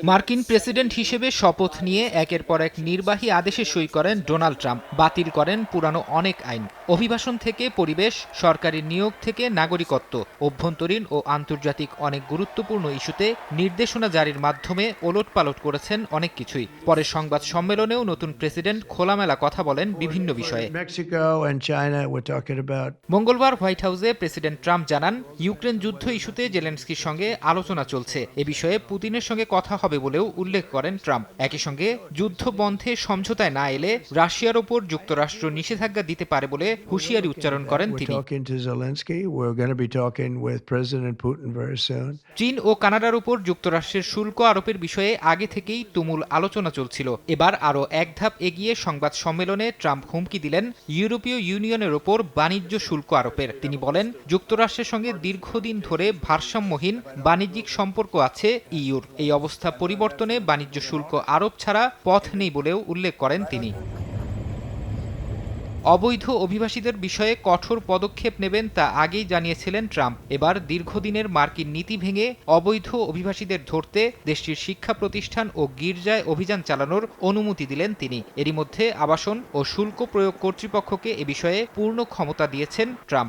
মার্কিন প্রেসিডেন্ট হিসেবে শপথ নিয়ে একের পর এক নির্বাহী আদেশে সই করেন ডোনাল্ড ট্রাম্প। বাতিল করেন পুরানো অনেক আইন। অভিবাসন থেকে পরিবেশ, সরকারি নিয়োগ থেকে নাগরিকত্ব, অভ্যন্তরীণ ও আন্তর্জাতিক অনেক গুরুত্বপূর্ণ ইস্যুতে নির্দেশনা জারির মাধ্যমে ওলটপালট করেছেন অনেক কিছুই। পরে সংবাদ সম্মেলনেও নতুন প্রেসিডেন্ট খোলামেলা কথা বলেন বিভিন্ন বিষয়ে। মঙ্গলবার হোয়াইট হাউসে প্রেসিডেন্ট ট্রাম্প জানান, ইউক্রেন যুদ্ধ ইস্যুতে জেলেনস্কির সঙ্গে আলোচনা চলছে। এ বিষয়ে পুতিনের সঙ্গে কথা হবে বলেও উল্লেখ করেন ট্রাম্প। একই সঙ্গে যুদ্ধ বন্ধে সমঝোতায় না এলে রাশিয়ার ওপর যুক্তরাষ্ট্র নিষেধাজ্ঞা দিতে পারে বলে হুঁশিয়ারি উচ্চারণ করেন তিনি। চীন ও কানাডার উপর যুক্তরাষ্ট্রের শুল্ক আরোপের বিষয়ে আগে থেকেই তুমুল আলোচনা চলছিল। এবার আরও এক ধাপ এগিয়ে সংবাদ সম্মেলনে ট্রাম্প হুমকি দিলেন ইউরোপীয় ইউনিয়নের ওপর বাণিজ্য শুল্ক আরোপের। তিনি বলেন, যুক্তরাষ্ট্রের সঙ্গে দীর্ঘদিন ধরে ভারসাম্যহীন বাণিজ্যিক সম্পর্ক আছে ইইউর। এই অবস্থা পরিবর্তনে বাণিজ্য শুল্ক আরোপ ছাড়া পথ নেই বলেও উল্লেখ করেন তিনি। অবৈধ অভিবাসীদের বিষয়ে কঠোর পদক্ষেপ নেবেন তা আগেই জানিয়েছিলেন ট্রাম্প। এবার দীর্ঘদিনের মার্কিন নীতি ভেঙে অবৈধ অভিবাসীদের ধরতে দেশটির শিক্ষা প্রতিষ্ঠান ও গির্জায় অভিযান চালানোর অনুমতি দিলেন তিনি। এরই মধ্যে আবাসন ও শুল্ক প্রয়োগ কর্তৃপক্ষকে এ বিষয়ে পূর্ণ ক্ষমতা দিয়েছেন ট্রাম্প।